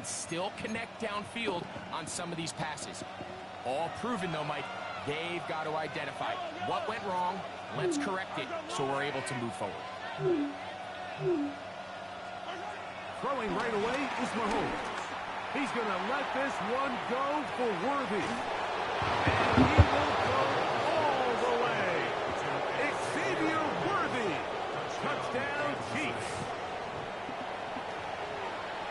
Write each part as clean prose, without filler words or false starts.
can still connect downfield on some of these passes. All proven, though, Mike. They've got to identify what went wrong. Let's correct it so we're able to move forward. Throwing right away is Mahomes. He's going to let this one go for Worthy. And he will go all the way. Xavier Worthy. Touchdown, Chiefs.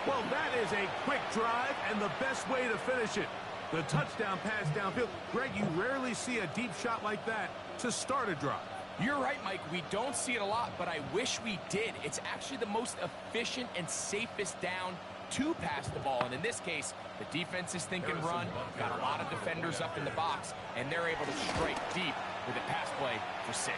Well, that is a quick drive and the best way to finish it. The touchdown pass downfield. Greg, you rarely see a deep shot like that to start a drive. You're right, Mike. We don't see it a lot, but I wish we did. It's actually the most efficient and safest down to pass the ball. And in this case, the defense is thinking run, got a lot of defenders up in the box, and they're able to strike deep with a pass play for 6.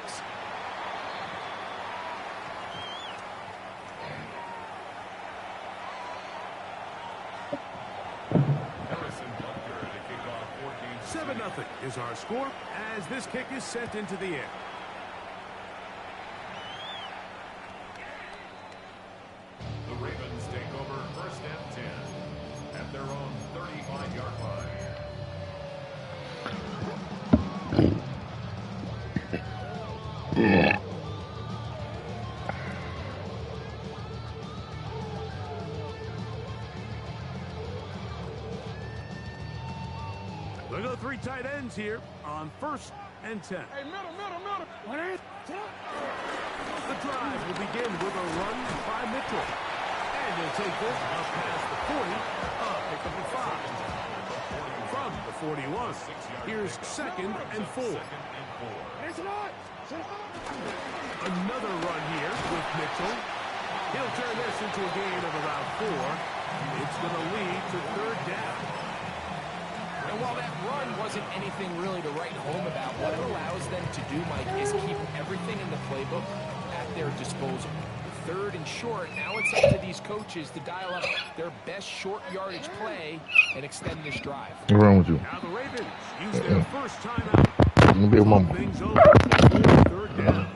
Seven 0 is our score as this kick is sent into the air. The Ravens take over 1st and 10 at their own 35-yard line. Look at the 3 tight ends here on 1st and 10. Hey, middle. The drive will begin with a run by Mitchell. And they'll take this up past the 40, pick up the 5. From the 41, here's 2nd and 4. Another run here with Mitchell. He'll turn this into a gain of about 4. It's going to lead to 3rd down. And while that run wasn't anything really to write home about, what it allows them to do, Mike, is keep everything in the playbook at their disposal. 3rd and short, now it's up to these coaches to dial up their best short yardage play and extend this drive. What's wrong with you? Now the Ravens use their first timeout. Be a mama. Things over for 3rd down.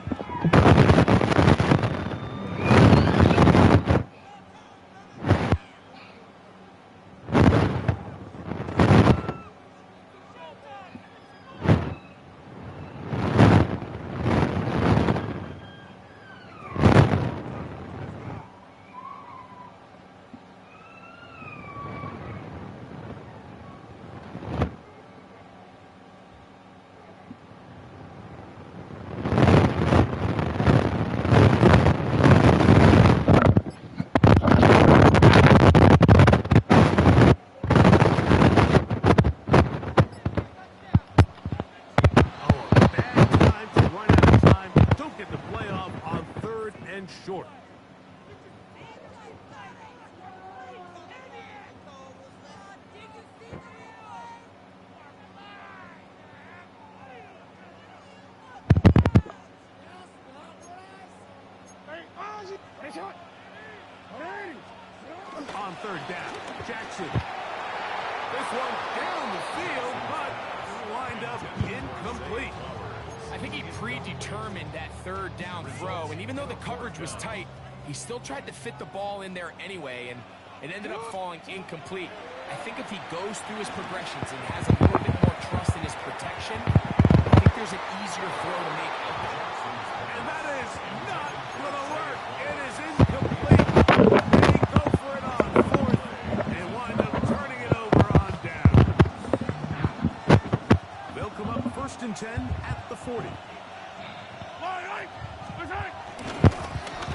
Short. On 3rd down, Jackson. This one down the field, but lined up incomplete. I think he predetermined that 3rd down throw, and even though the coverage was tight, he still tried to fit the ball in there anyway, and it ended up falling incomplete. I think if he goes through his progressions and has a little bit more trust in his protection, I think there's an easier throw to make. And that is not going to work. It is incomplete. They go for it on 4th and wind up turning it over on down. They'll come up 1st and 10 at the 40.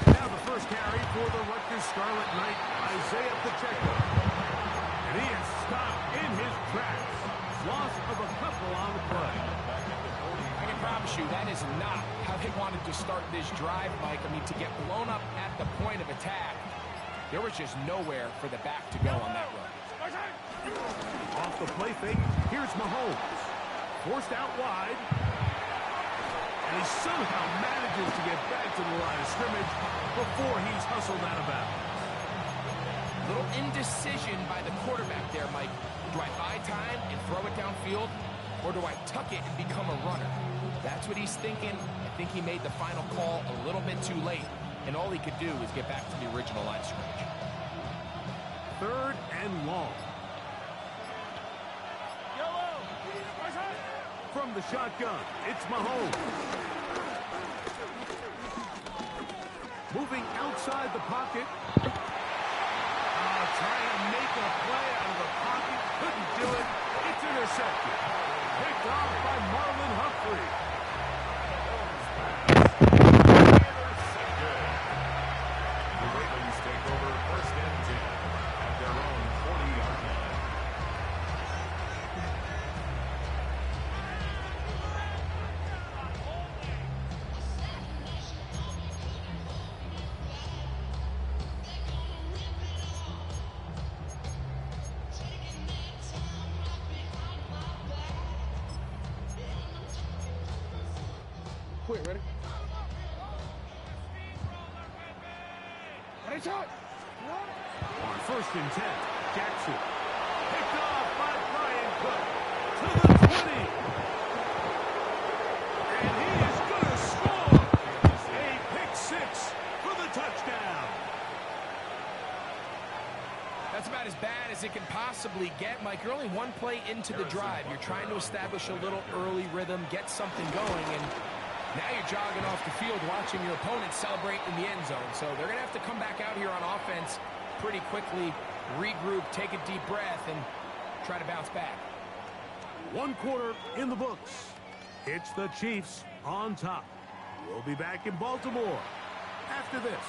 Now the first carry for the Rutgers Scarlet Knight, Isaiah Pacheco. And he is stopped in his tracks. Loss of a couple on the play. I can promise you that is not how they wanted to start this drive, Mike. I mean, to get blown up at the point of attack, there was just nowhere for the back to go on that run. Off the play fake, here's Mahomes. Forced out wide. And he somehow manages to get back to the line of scrimmage before he's hustled out of bounds. Little indecision by the quarterback there, Mike. Do I buy time and throw it downfield, or do I tuck it and become a runner? That's what he's thinking. I think he made the final call a little bit too late, and all he could do was get back to the original line of scrimmage. 3rd and long. From the shotgun, it's Mahomes. Moving outside the pocket. Trying to make a play out of the pocket. Couldn't do it. It's intercepted. Picked off by Marlon Humphrey. The Ravens take over 1st and 10 at their own 40-yard line. Quick, ready? Ready, shot! On 1st and 10, Jackson. Picked off by Brian Cook. To the 20. And he is going to score. A pick 6 for the touchdown. That's about as bad as it can possibly get, Mike. You're only one play into the drive. You're trying to establish a little early rhythm, get something going, and now you're jogging off the field watching your opponent celebrate in the end zone. So they're going to have to come back out here on offense pretty quickly, regroup, take a deep breath, and try to bounce back. 1 quarter in the books. It's the Chiefs on top. We'll be back in Baltimore after this.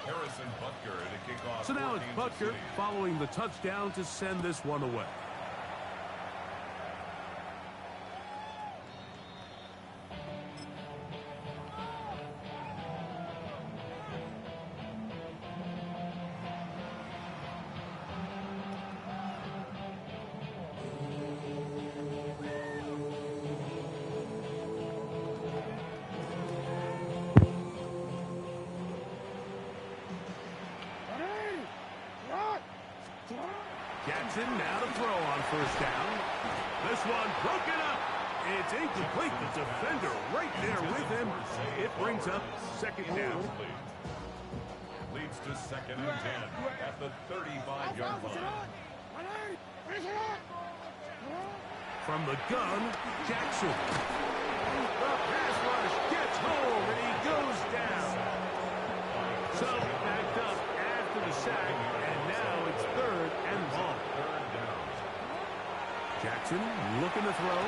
Harrison Butker to kick off. So now it's Butker following the touchdown to send this one away. Jackson now to throw on 1st down. This one broken up. It's incomplete. The defender right there with him. It brings up 2nd down. Leads to 2nd and 10 at the 35-yard line. From the gun, Jackson. The pass rush gets home and he goes down. So backed up after the sack, and now it's 3rd and long. Jackson looking to throw.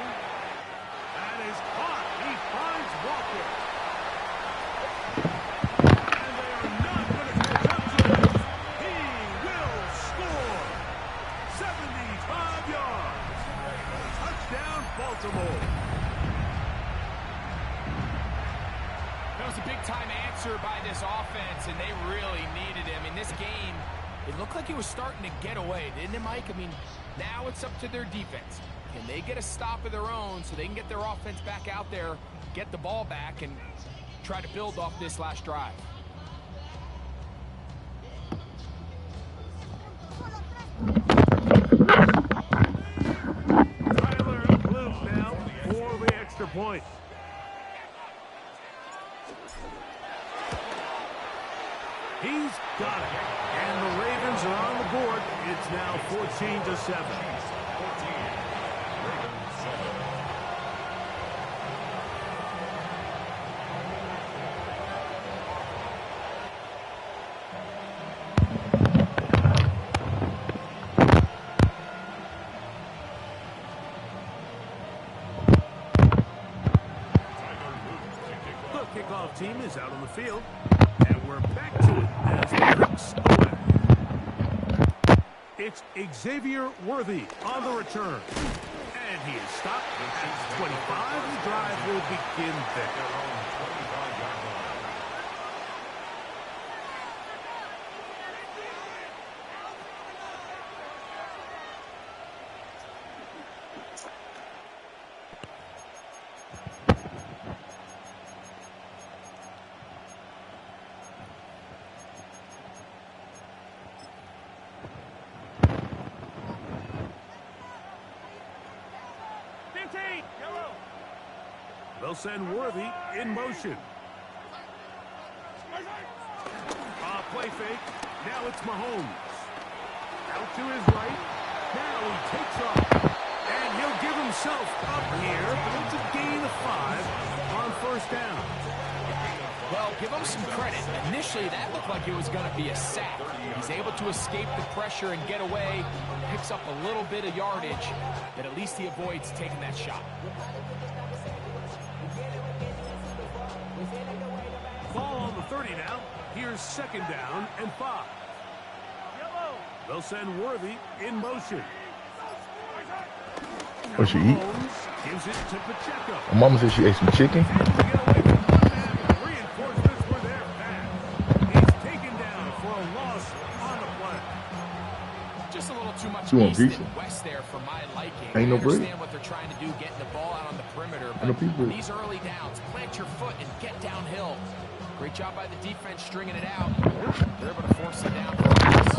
That is caught. He finds Walker. And they are not going to catch up to him. He will score. 75 yards. Touchdown, Baltimore. That was a big-time answer by this offense, and they really needed him. In this game, it looked like he was starting to get away, didn't it, Mike? I mean, now it's up to their defense. Can they get a stop of their own so they can get their offense back out there, get the ball back, and try to build off this last drive? Tyler Loop now for the extra point. He's got it. And the Ravens are on the board. It's now 14-7. The kickoff team is out on the field. And we're back to it as the kicks away. It's Xavier Worthy on the return. And he is stopped at 25. The drive will begin there. They'll send Worthy in motion. play fake. Now it's Mahomes. Out to his right. Now he takes off. And he'll give himself up here, but it's a gain of 5 on first down. Well, give him some credit. Initially, that looked like it was going to be a sack. He's able to escape the pressure and get away, picks up a little bit of yardage, but at least he avoids taking that shot. Ball on the 30 now. Here's second down and 5. They'll send Worthy in motion. What she eat? Gives it to Pacheco. My mama said she ate some chicken. Reinforcements were there fast. He's taken down for a loss on the play. Just a little too much You want east pizza? and west there for my liking. Ain't no I bread. understand what they're trying to do, getting the ball out on the perimeter. no But pizza. these early downs, plant your foot and get downhill. Great job by the defense stringing it out. They're able to force it down for a pass.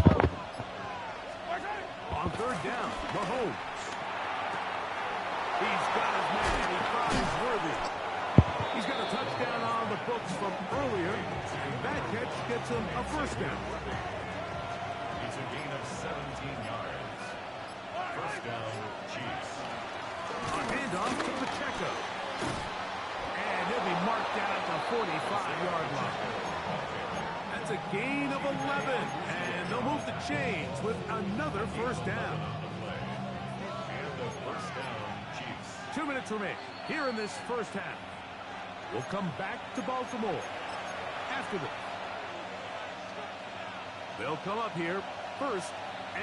On third down, Mahomes. He's got his man, and he finds Worthy. He's got a touchdown on the books from earlier, and that catch gets him a first down. It's a gain of 17 yards. First down, Chiefs. A handoff to Pacheco. And he'll be marked down at the 45-yard line. That's a gain of 11, and they'll move the chains with another first down. And the first down, Chiefs. 2 minutes remain here in this first half. We'll come back to Baltimore after this. They'll come up here first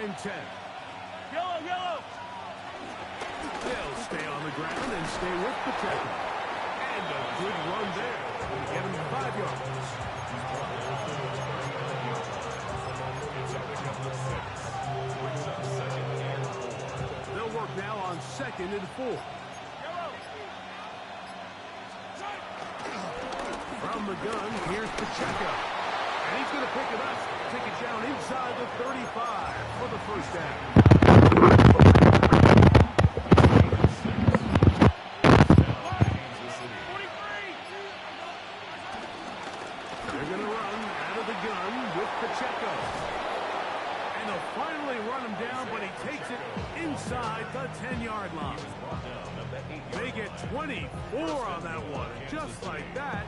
and 10. Yellow, yellow. They'll stay on the ground and stay with Pacheco. And a good run there. Get him 5 yards. They'll work now on second and 4. From the gun, here's Pacheco. And he's going to pick it up. Take it down inside the 35 for the first down. They're going to run out of the gun with Pacheco. And they'll finally run him down, but he takes it inside the 10-yard line. They get 24 on that one. Just like that,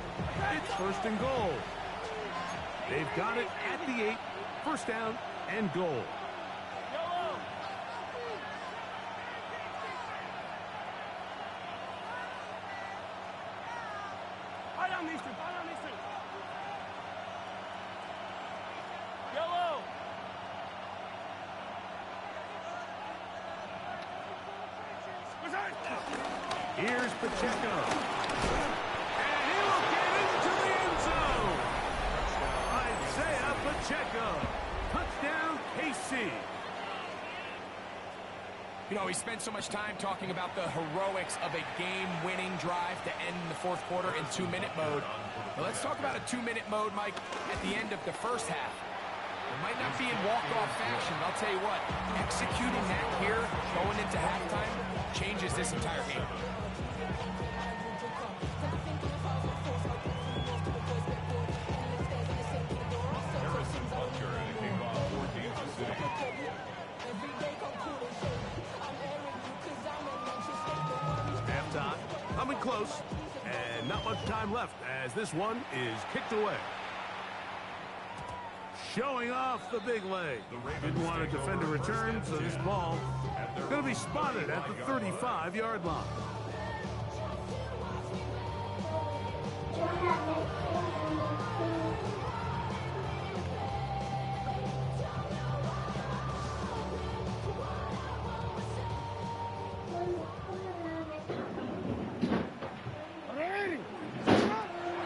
it's first and goal. They've got it at the 8. First down and goal. Here's Pacheco. And he will get into the end zone. Isaiah Pacheco. Touchdown, KC. You know, we spent so much time talking about the heroics of a game-winning drive to end the fourth quarter in 2-minute mode. Well, let's talk about a 2-minute mode, Mike, at the end of the first half. It might not be in walk-off fashion, but I'll tell you what, executing that here, going into halftime, changes this entire game. Halftime, coming close, and not much time left as this one is kicked away. Showing off the big leg. Didn't want to defend a return, so this ball going to be spotted at the 35-yard line.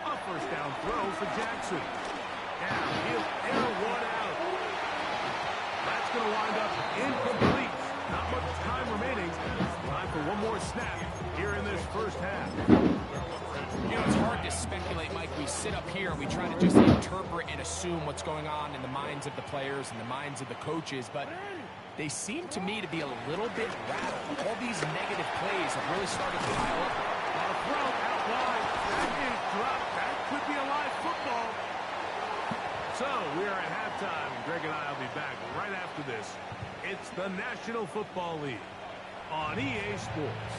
A first down throw for Jackson. Now he'll air one out. That's going to wind up incomplete. Not much time remaining. Time for one more snap here in this first half. You know, it's hard to speculate, Mike. We sit up here and we try to just interpret and assume what's going on in the minds of the players and the minds of the coaches, but they seem to me to be a little bit rattled. All these negative plays have really started to pile up. Now a throw out wide. That is dropped. That could be a live football. So, we are at halftime, and Greg and I will be back right after this. It's the National Football League on EA Sports.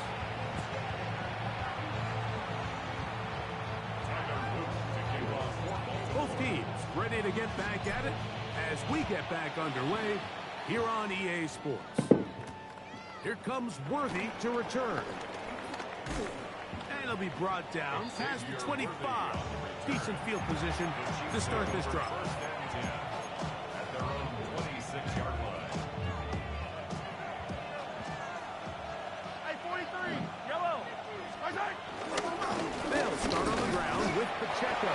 Both teams ready to get back at it as we get back underway here on EA Sports. Here comes Worthy to return. And he'll be brought down past the 25. Decent field position to start this drive. At their own 26-yard line. Hey, 43, yellow. They'll start on the ground with Pacheco.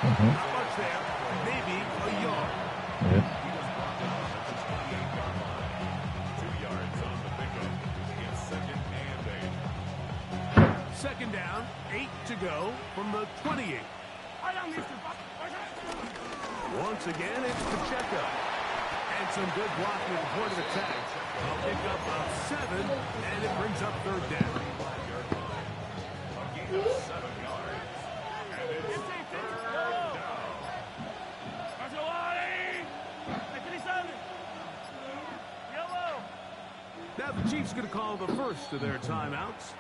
Not much there, maybe a yard. Yeah. 2 yards on the pickup. It's second and 8. Second down, 8 to go from the 28. Once again, it's Pacheco. And some good blocking at the point of attack. I'll pick up a 7, and it brings up third down. A gain of 7 yards. And it's third down. Now the Chiefs going to call the first of their timeouts.